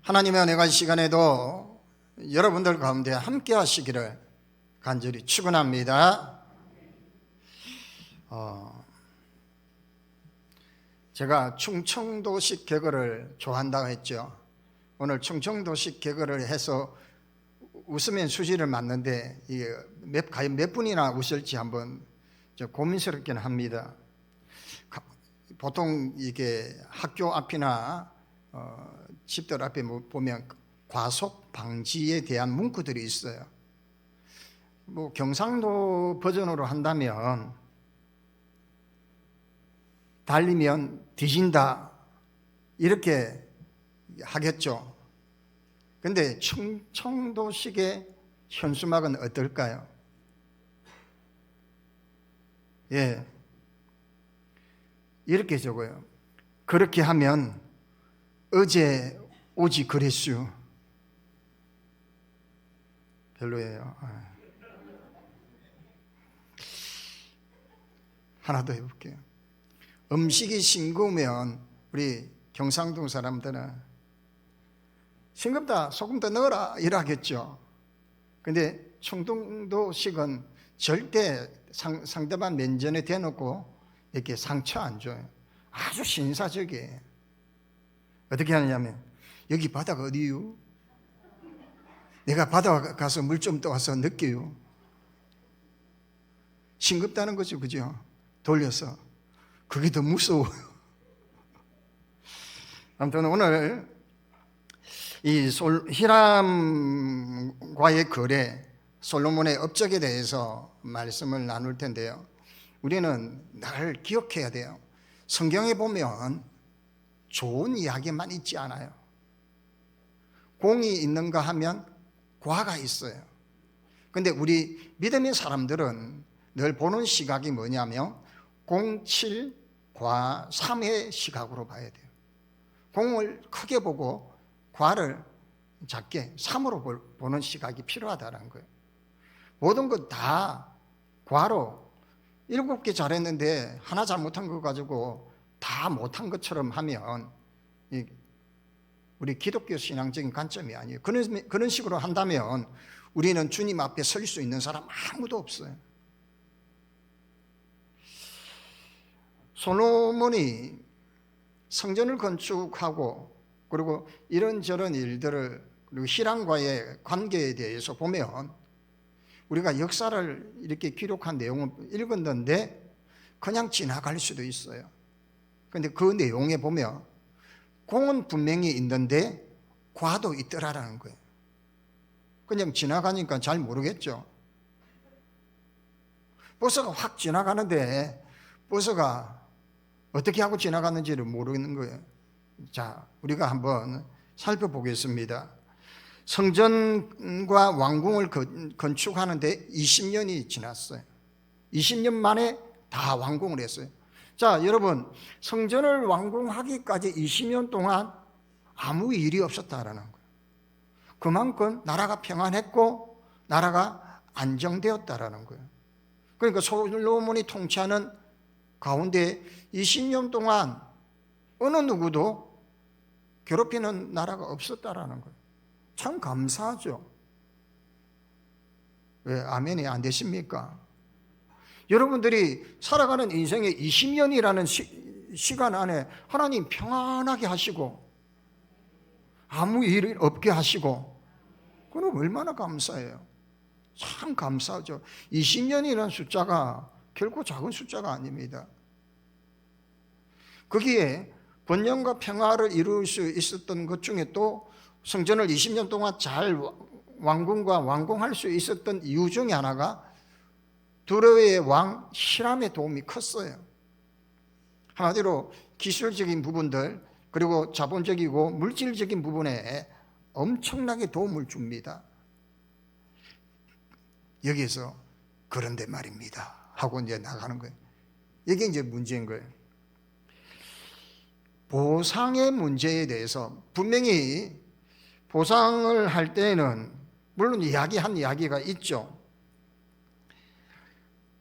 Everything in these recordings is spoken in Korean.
하나님의 은혜가 이 시간에도 여러분들 가운데 함께 하시기를 간절히 축원합니다. 제가 충청도식 개그를 좋아한다고 했죠. 오늘 충청도식 개그를 해서 웃으면 수지를 맞는데 과연 몇 분이나 웃을지 한번 고민스럽긴 합니다. 보통 이게 학교 앞이나 집들 앞에 보면 과속 방지에 대한 문구들이 있어요. 경상도 버전으로 한다면 달리면 뒤진다 이렇게 하겠죠. 근데 충청도식의 현수막은 어떨까요? 이렇게 적어요. 그렇게 하면 어제 오지 그랬슈. 별로예요. 하나 더 해볼게요. 음식이 싱거우면 우리 경상도 사람들은 싱겁다, 소금 더 넣어라 이러겠죠. 근데 충청도식은 절대 상대방 면전에 대놓고 이렇게 상처 안 줘요. 아주 신사적이에요. 어떻게 하느냐면, 여기 바다가 어디요? 내가 바다 가서 물 좀 떠와서 느껴요. 싱겁다는 거죠, 그죠? 돌려서. 그게 더 무서워요. 아무튼 오늘 이 히람과의 거래, 솔로몬의 업적에 대해서 말씀을 나눌 텐데요. 우리는 늘 기억해야 돼요. 성경에 보면 좋은 이야기만 있지 않아요. 공이 있는가 하면 과가 있어요. 근데 우리 믿음의 사람들은 늘 보는 시각이 뭐냐면 공 7, 과 3의 시각으로 봐야 돼요. 공을 크게 보고 과를 작게 3으로 보는 시각이 필요하다는 거예요. 모든 것 다 과로 7개 잘했는데 하나 잘못한 거 가지고 다 못한 것처럼 하면 우리 기독교 신앙적인 관점이 아니에요. 그런 식으로 한다면 우리는 주님 앞에 설 수 있는 사람 아무도 없어요. 솔로몬이 성전을 건축하고 그리고 이런저런 일들을 그리고 히람과의 관계에 대해서 보면 우리가 역사를 이렇게 기록한 내용을 읽었는데 그냥 지나갈 수도 있어요. 그런데 그 내용에 보면 공은 분명히 있는데 과도 있더라라는 거예요. 그냥 지나가니까 잘 모르겠죠. 버스가 확 지나가는데 버스가 어떻게 하고 지나갔는지를 모르는 거예요. 자, 우리가 한번 살펴보겠습니다. 성전과 왕궁을 건축하는데 20년이 지났어요. 20년 만에 다 완공을 했어요. 자, 여러분, 성전을 완공하기까지 20년 동안 아무 일이 없었다라는 거예요. 그만큼 나라가 평안했고 나라가 안정되었다라는 거예요. 그러니까 솔로몬이 통치하는 가운데 20년 동안 어느 누구도 괴롭히는 나라가 없었다라는 거예요. 참 감사하죠. 왜 아멘이 안 되십니까? 여러분들이 살아가는 인생의 20년이라는 시간 안에 하나님 평안하게 하시고 아무 일 없게 하시고 그건 얼마나 감사해요. 참 감사하죠. 20년이라는 숫자가 결코 작은 숫자가 아닙니다. 거기에 번영과 평화를 이룰 수 있었던 것 중에 또 성전을 20년 동안 잘 완공할 수 있었던 이유 중에 하나가 두로의 왕 히람의 도움이 컸어요. 한마디로 기술적인 부분들 그리고 자본적이고 물질적인 부분에 엄청나게 도움을 줍니다. 여기에서 그런데 말입니다 하고 이제 나가는 거예요. 이게 이제 문제인 거예요. 보상의 문제에 대해서 분명히 보상을 할 때에는 물론 이야기한 이야기가 있죠.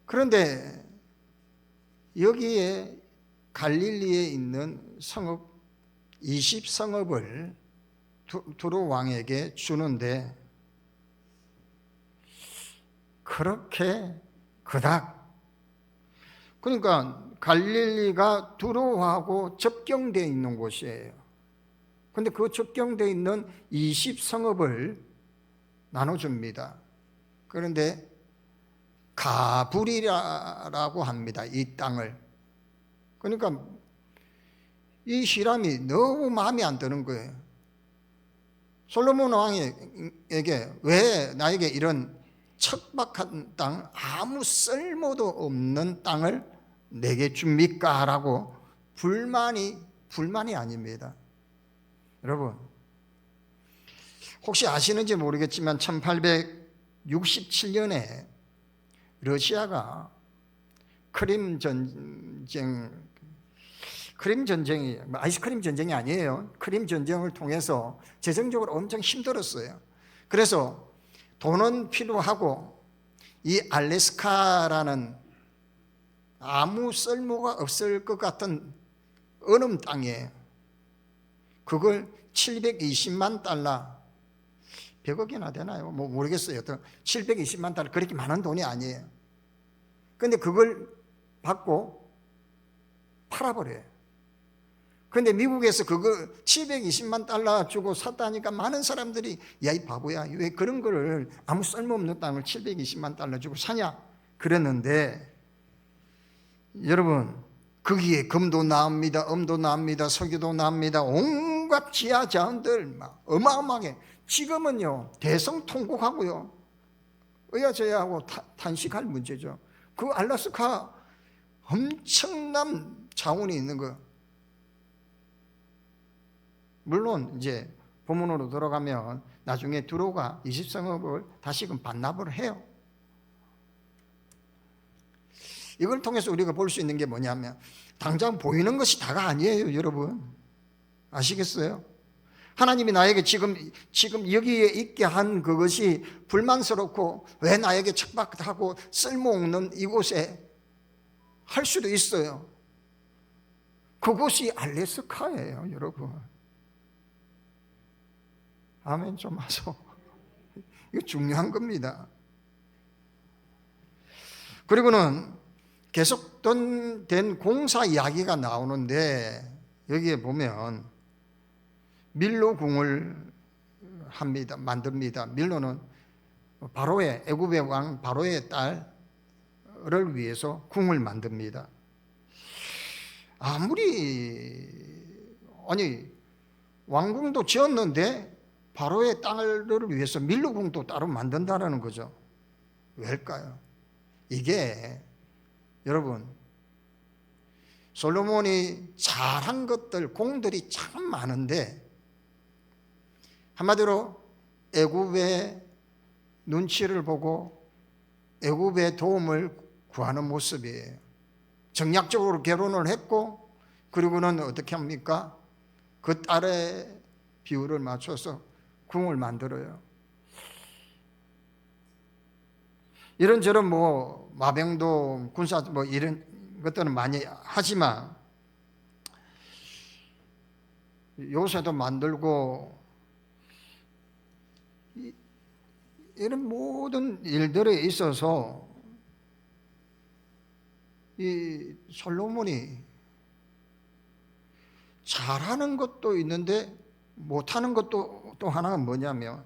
그런데 여기에 갈릴리에 있는 성읍 20성읍을 두루 왕에게 주는데 그렇게 그닥, 그러니까 갈릴리가 두루하고 접경되어 있는 곳이에요. 근데 그 접경되어 있는 20성읍을 나눠줍니다. 그런데 가불이라고 합니다, 이 땅을. 그러니까 이 히람이 너무 마음에 안 드는 거예요. 솔로몬 왕에게 왜 나에게 이런 척박한 땅, 아무 쓸모도 없는 땅을 내게 줍니까? 라고 불만이 아닙니다. 여러분, 혹시 아시는지 모르겠지만 1867년에 러시아가 크림 전쟁이, 아이스크림 전쟁이 아니에요. 크림 전쟁을 통해서 재정적으로 엄청 힘들었어요. 그래서 돈은 필요하고 이 알래스카라는 아무 쓸모가 없을 것 같은 얼음 땅에 그걸 720만 달러, 100억이나 되나요? 뭐 모르겠어요. 720만 달러, 그렇게 많은 돈이 아니에요. 근데 그걸 받고 팔아버려요. 근데 미국에서 그거 720만 달러 주고 샀다니까 많은 사람들이 야, 이 바보야, 왜 그런 거를 아무 쓸모없는 땅을 720만 달러 주고 사냐 그랬는데, 여러분, 거기에 금도 나옵니다, 음도 나옵니다, 석유도 나옵니다. 온갖 지하 자원들 막 어마어마하게. 지금은요 대성통곡하고요 어야저야 하고 탄식할 문제죠. 그 알래스카 엄청난 자원이 있는 거. 물론 이제 본문으로 들어가면 나중에 두로가 20성읍을 다시금 반납을 해요. 이걸 통해서 우리가 볼 수 있는 게 뭐냐면 당장 보이는 것이 다가 아니에요, 여러분. 아시겠어요? 하나님이 나에게 지금 여기에 있게 한 그것이 불만스럽고 왜 나에게 척박하고 쓸모없는 이곳에 할 수도 있어요. 그곳이 알래스카예요, 여러분. 아멘 좀 하소. 이거 중요한 겁니다. 그리고는 계속된 공사 이야기가 나오는데 여기에 보면 밀로궁을 합니다. 만듭니다. 밀로는 바로의, 애굽의 왕 바로의 딸을 위해서 궁을 만듭니다. 아니 왕궁도 지었는데 바로의 딸을 위해서 밀로궁도 따로 만든다는 거죠. 왜일까요? 이게 여러분, 솔로몬이 잘한 것들, 공들이 참 많은데 한마디로 애굽의 눈치를 보고 애굽의 도움을 구하는 모습이에요. 정략적으로 결혼을 했고, 그리고는 어떻게 합니까? 그 딸의 비율을 맞춰서 궁을 만들어요. 이런저런 마병도 군사 이런 것들은 많이 하지만 요새도 만들고 이런 모든 일들에 있어서 이 솔로몬이 잘하는 것도 있는데 못하는 것도 또 하나가 뭐냐면,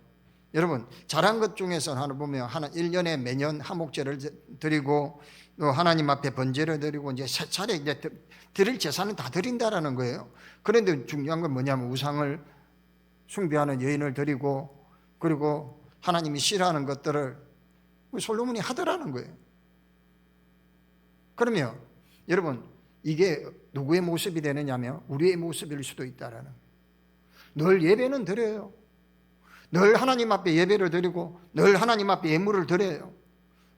여러분, 잘한 것 중에서 하나 보면 1년에 매년 화목제를 드리고 또 하나님 앞에 번제를 드리고 이제 세 차례 이제 드릴 제사는 다 드린다라는 거예요. 그런데 중요한 건 뭐냐면 우상을 숭배하는 여인을 드리고, 그리고 하나님이 싫어하는 것들을 솔로몬이 하더라는 거예요. 그러면 여러분, 이게 누구의 모습이 되느냐면 우리의 모습일 수도 있다라는 거예요. 늘 예배는 드려요. 늘 하나님 앞에 예배를 드리고 늘 하나님 앞에 예물을 드려요.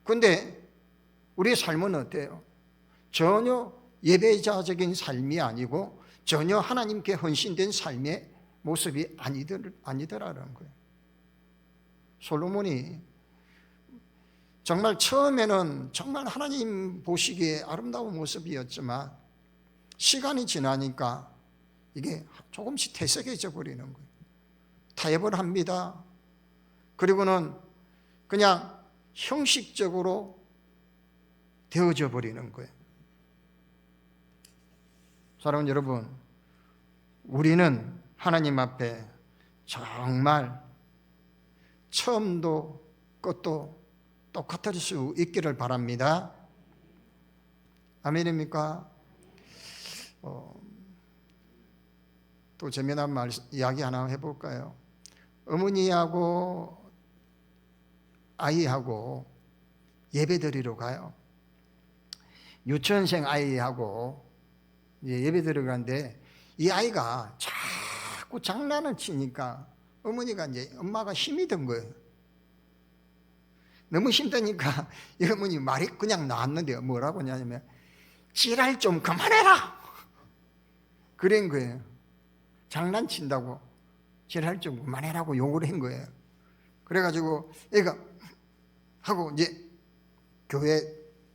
그런데 우리의 삶은 어때요? 전혀 예배자적인 삶이 아니고 전혀 하나님께 헌신된 삶의 모습이 아니더라는 거예요. 솔로몬이 정말 처음에는 정말 하나님 보시기에 아름다운 모습이었지만 시간이 지나니까 이게 조금씩 퇴색해져 버리는 거예요. 타협을 합니다. 그리고는 그냥 형식적으로 되어져 버리는 거예요. 사랑하는 여러분, 우리는 하나님 앞에 정말 처음도 끝도 똑같을 수 있기를 바랍니다. 아멘입니까? 또 재미난 이야기 하나 해볼까요? 어머니하고 아이하고 예배드리러 가요. 유치원생 아이하고 예배드리러 가는데 이 아이가 자꾸 장난을 치니까 어머니가 이제 엄마가 힘이 든 거예요. 너무 힘드니까 이 어머니 말이 그냥 나왔는데 뭐라고 하냐면 지랄 좀 그만해라! 그런 거예요. 장난친다고 지랄 좀 그만해라고 욕을 한 거예요. 그래가지고 얘가 하고 이제 교회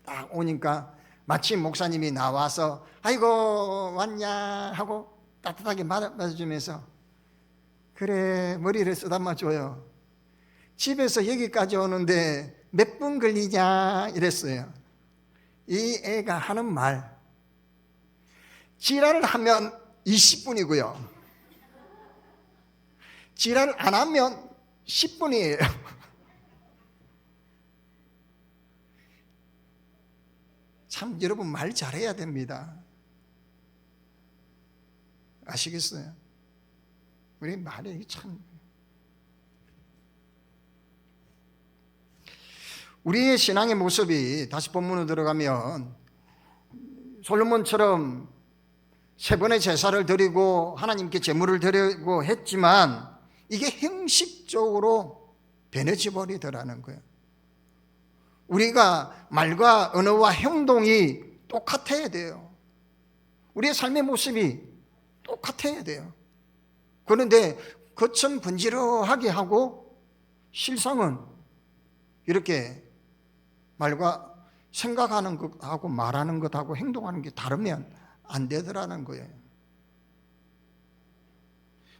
딱 오니까 마침 목사님이 나와서 아이고 왔냐 하고 따뜻하게 맞아주면서 그래 머리를 쓰다마 줘요. 집에서 여기까지 오는데 몇 분 걸리냐 이랬어요. 이 애가 하는 말 지랄을 하면 20분이고요. 지랄을 안 하면 10분이에요. 참 여러분 말 잘해야 됩니다. 아시겠어요? 우리 말이 참 우리의 신앙의 모습이 다시 본문으로 들어가면 솔로몬처럼 세 번의 제사를 드리고 하나님께 제물을 드리고 했지만 이게 형식적으로 변해져 버리더라는 거예요. 우리가 말과 언어와 행동이 똑같아야 돼요. 우리의 삶의 모습이 똑같아야 돼요. 그런데 겉은 번지르하게 하고 실상은 이렇게 말과 생각하는 것하고 말하는 것하고 행동하는 게 다르면 안 되더라는 거예요.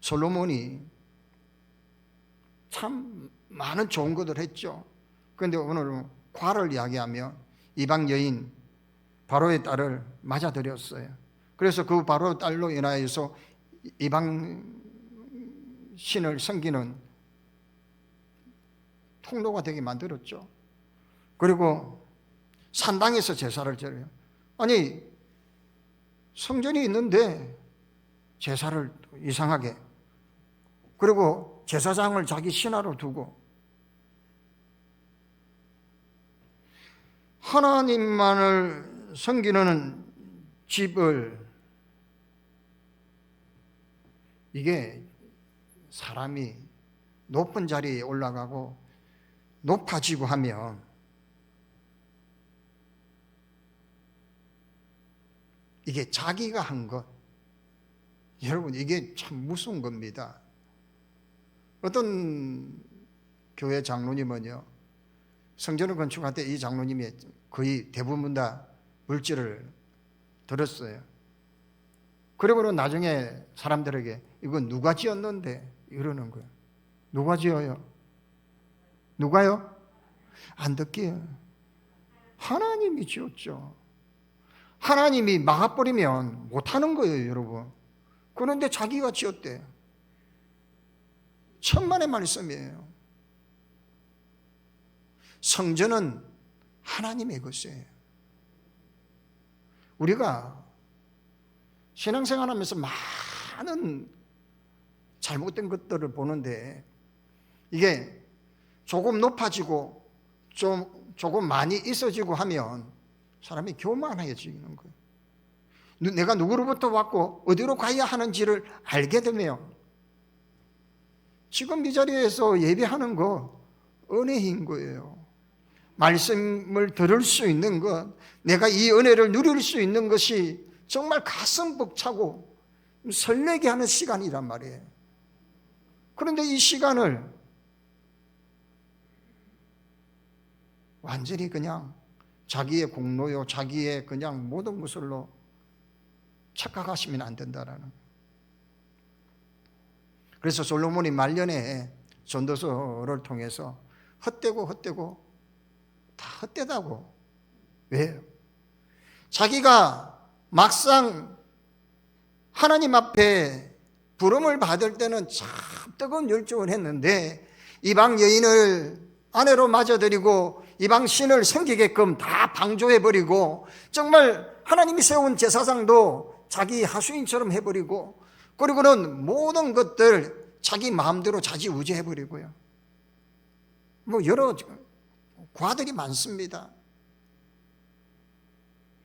솔로몬이 참 많은 좋은 것을 했죠. 그런데 오늘은 과를 이야기하며 이방 여인 바로의 딸을 맞아들였어요. 그래서 그 바로의 딸로 인하여서 이방 신을 섬기는 통로가 되게 만들었죠. 그리고 산당에서 제사를 드려요. 아니 성전이 있는데 제사를 이상하게, 그리고 제사장을 자기 신하로 두고 하나님만을 섬기는 집을, 이게 사람이 높은 자리에 올라가고 높아지고 하면 이게 자기가 한 것, 여러분 이게 참 무서운 겁니다. 어떤 교회 장로님은요, 성전을 건축할 때 이 장로님이 거의 대부분 다 물질을 들었어요. 그리고 나중에 사람들에게 이거 누가 지었는데 이러는 거예요. 누가 지어요? 누가요? 안 듣게요. 하나님이 지었죠. 하나님이 막아버리면 못하는 거예요, 여러분. 그런데 자기가 지었대요. 천만의 말씀이에요. 성전은 하나님의 것이에요. 우리가 신앙생활하면서 많은 잘못된 것들을 보는데 이게 조금 높아지고 조금 많이 있어지고 하면 사람이 교만해지는 거예요. 내가 누구로부터 왔고 어디로 가야 하는지를 알게 되면 지금 이 자리에서 예배하는 거 은혜인 거예요. 말씀을 들을 수 있는 것, 내가 이 은혜를 누릴 수 있는 것이 정말 가슴 벅차고 설레게 하는 시간이란 말이에요. 그런데 이 시간을 완전히 그냥 자기의 공로요, 자기의 그냥 모든 것으로 착각하시면 안 된다라는. 그래서 솔로몬이 말년에 전도서를 통해서 헛되고 다 헛되다고. 왜요? 자기가 막상 하나님 앞에 부름을 받을 때는 참 뜨거운 열정을 했는데 이방 여인을 아내로 맞아들이고 이방 신을 섬기게끔 다 방조해버리고 정말 하나님이 세운 제사장도 자기 하수인처럼 해버리고 그리고는 모든 것들 자기 마음대로 좌지우지해버리고요. 뭐 여러 과들이 많습니다.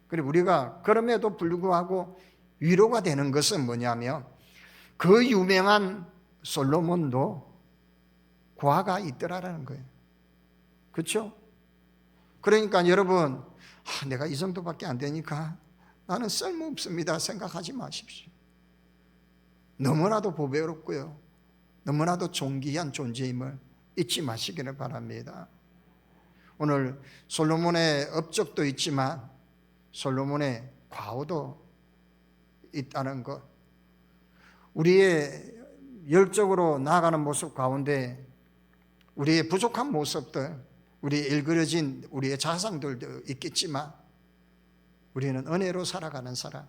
그리고 우리가 그럼에도 불구하고 위로가 되는 것은 뭐냐면 그 유명한 솔로몬도 과가 있더라라는 거예요. 그렇죠? 그러니까 여러분, 내가 이 정도밖에 안 되니까 나는 쓸모없습니다 생각하지 마십시오. 너무나도 보배롭고요, 너무나도 존귀한 존재임을 잊지 마시기를 바랍니다. 오늘 솔로몬의 업적도 있지만 솔로몬의 과오도 있다는 것, 우리의 열정으로 나아가는 모습 가운데 우리의 부족한 모습들, 우리의 일그러진 우리의 자상들도 있겠지만 우리는 은혜로 살아가는 사람,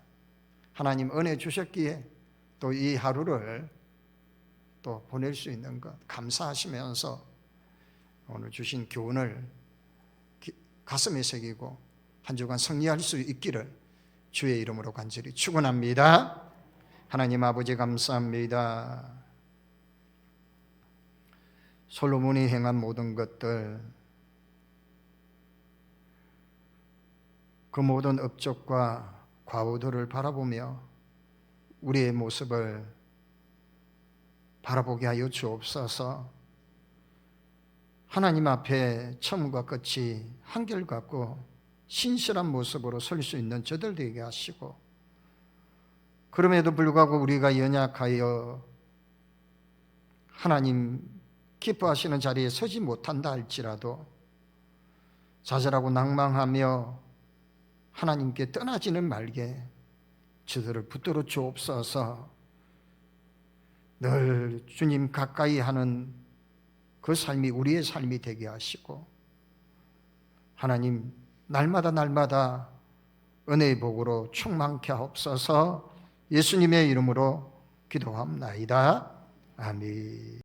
하나님 은혜 주셨기에 또 이 하루를 또 보낼 수 있는 것 감사하시면서 오늘 주신 교훈을 가슴에 새기고 한 주간 승리할 수 있기를 주의 이름으로 간절히 축원합니다. 하나님 아버지 감사합니다. 솔로몬이 행한 모든 것들, 그 모든 업적과 과오들을 바라보며 우리의 모습을 바라보게 하여 주옵소서. 하나님 앞에 처음과 끝이 한결같고 신실한 모습으로 설 수 있는 저들 되게 하시고, 그럼에도 불구하고 우리가 연약하여 하나님 기뻐하시는 자리에 서지 못한다 할지라도 좌절하고 낭망하며 하나님께 떠나지는 말게 저들을 붙들어 주옵소서. 늘 주님 가까이 하는 그 삶이 우리의 삶이 되게 하시고, 하나님 날마다 은혜의 복으로 충만케 하옵소서. 예수님의 이름으로 기도합나이다. 아멘.